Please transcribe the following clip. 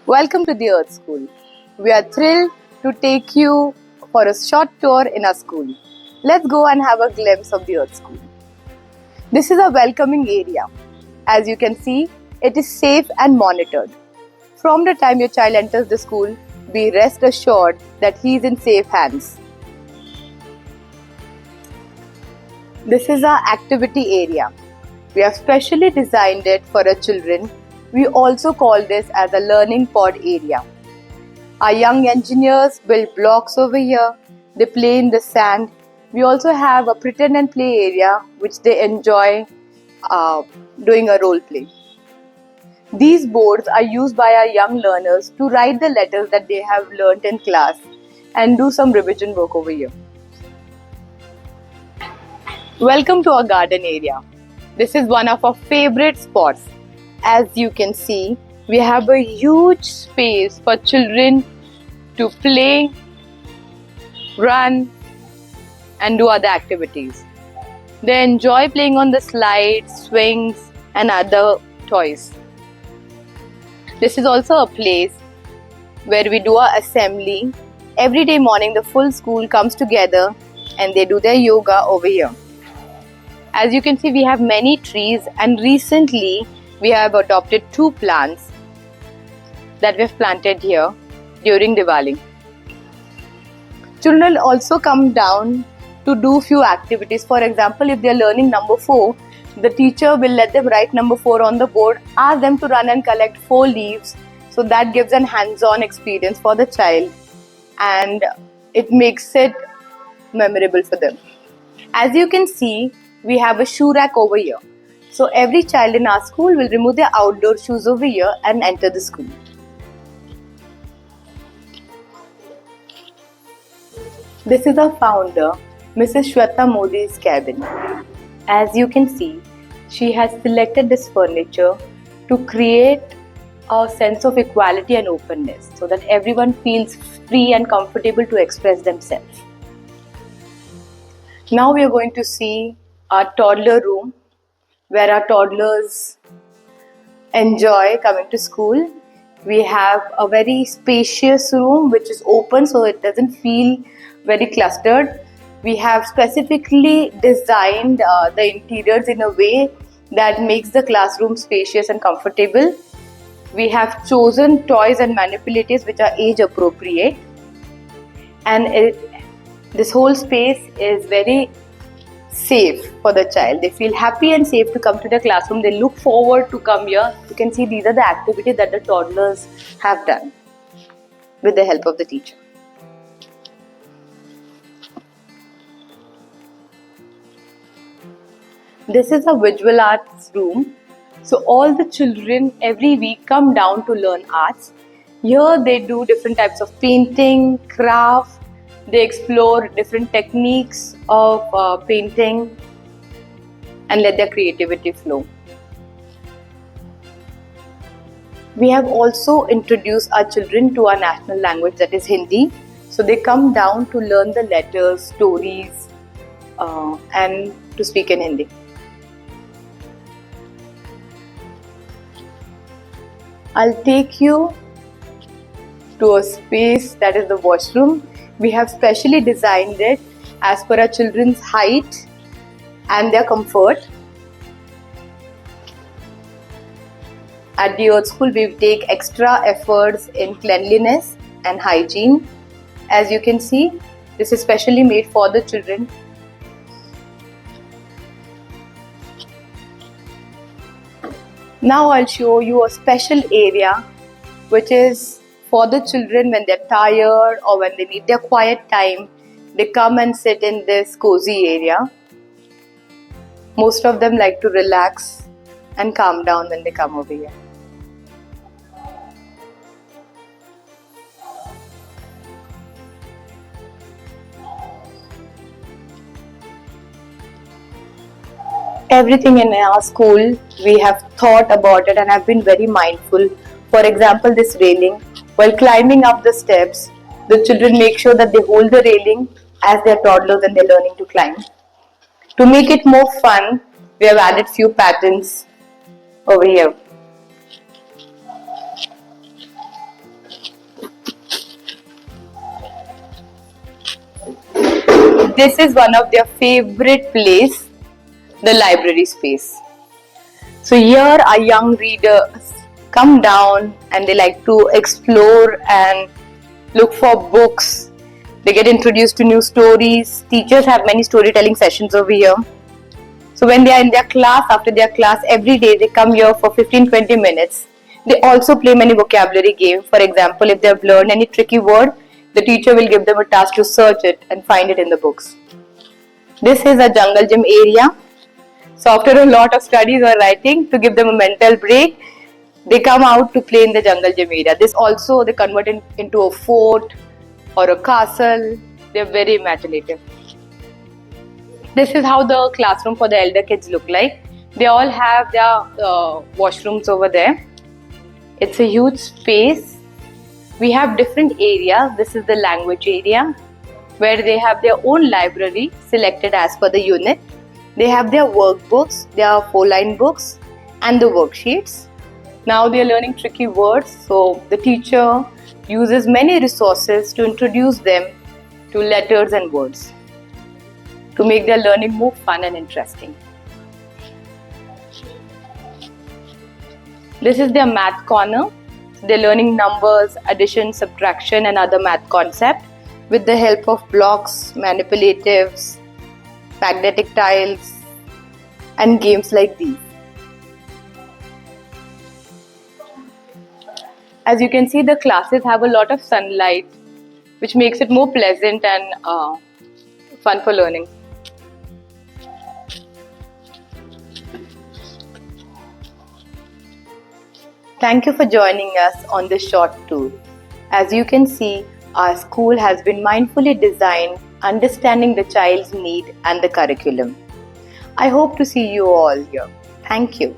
Welcome to the Earth School. We are thrilled to take you for a short tour in our school. Let's go and have a glimpse of the Earth School. This is a welcoming area. As you can see, it is safe and monitored. From the time your child enters the school, be rest assured that he is in safe hands. This is our activity area. We have specially designed it for our children. We also call this as a learning pod area. Our young engineers build blocks over here. They play in the sand. We also have a pretend and play area which they enjoy doing a role play. These boards are used by our young learners to write the letters that they have learnt in class and do some revision work over here. Welcome to our garden area. This is one of our favorite spots. As you can see, we have a huge space for children to play, run, and do other activities. They enjoy playing on the slides, swings, and other toys. This is also a place where we do our assembly. Every day morning, the full school comes together and they do their yoga over here. As you can see, we have many trees, and recently we have adopted 2 plants that we've planted here during Diwali. Children also come down to do few activities. For example, if they are learning number 4, the teacher will let them write number 4 on the board, ask them to run and collect 4 leaves. So that gives an hands-on experience for the child and it makes it memorable for them. As you can see, we have a shoe rack over here. So every child in our school will remove their outdoor shoes over here and enter the school. This is our founder, Mrs. Shweta Modi's cabin. As you can see, she has selected this furniture to create a sense of equality and openness so that everyone feels free and comfortable to express themselves. Now we are going to see our toddler room, where our toddlers enjoy coming to school. We have a very spacious room which is open so it doesn't feel very clustered. We have specifically designed the interiors in a way that makes the classroom spacious and comfortable. We have chosen toys and manipulatives which are age appropriate, and this whole space is very safe for the child. They feel happy and safe to come to the classroom. They look forward to come here. You can see these are the activities that the toddlers have done with the help of the teacher. This is a visual arts room. So all the children every week come down to learn arts. Here they do different types of painting, craft. They explore different techniques of painting and let their creativity flow. We have also introduced our children to our national language, that is Hindi. So they come down to learn the letters, stories, and to speak in Hindi. I'll take you to a space that is the washroom. We have specially designed it as per our children's height and their comfort. At the Earth School, we take extra efforts in cleanliness and hygiene. As you can see, this is specially made for the children. Now I'll show you a special area which is for the children when they're tired or when they need their quiet time. They come and sit in this cozy area. Most of them like to relax and calm down when they come over here. Everything in our school, we have thought about it and have been very mindful. For example, this railing. While climbing up the steps, the children make sure that they hold the railing as they're toddlers and they're learning to climb. To make it more fun, we have added few patterns over here. this is one of their favorite place, the library space. So here our young readers come down and they like to explore and look for books. They get introduced to new stories. Teachers have many storytelling sessions over here. So when they are in their class, after their class, every day they come here for 15-20 minutes. They also play many vocabulary games. For example, if they have learned any tricky word, the teacher will give them a task to search it and find it in the books. This is a jungle gym area. So after a lot of studies or writing, to give them a mental break, they come out to play in the jungle gym area. This also they convert into a fort or a castle. They're very imaginative. This is how the classroom for the elder kids look like. They all have their washrooms over there. It's a huge space. We have different areas. This is the language area where they have their own library selected as per the unit. They have their workbooks, their 4-line books and the worksheets. Now they are learning tricky words, so the teacher uses many resources to introduce them to letters and words to make their learning more fun and interesting. This is their math corner. They're learning numbers, addition, subtraction and other math concepts with the help of blocks, manipulatives, magnetic tiles and games like these. As you can see, the classes have a lot of sunlight, which makes it more pleasant and fun for learning. Thank you for joining us on this short tour. As you can see, our school has been mindfully designed, understanding the child's need and the curriculum. I hope to see you all here. Thank you.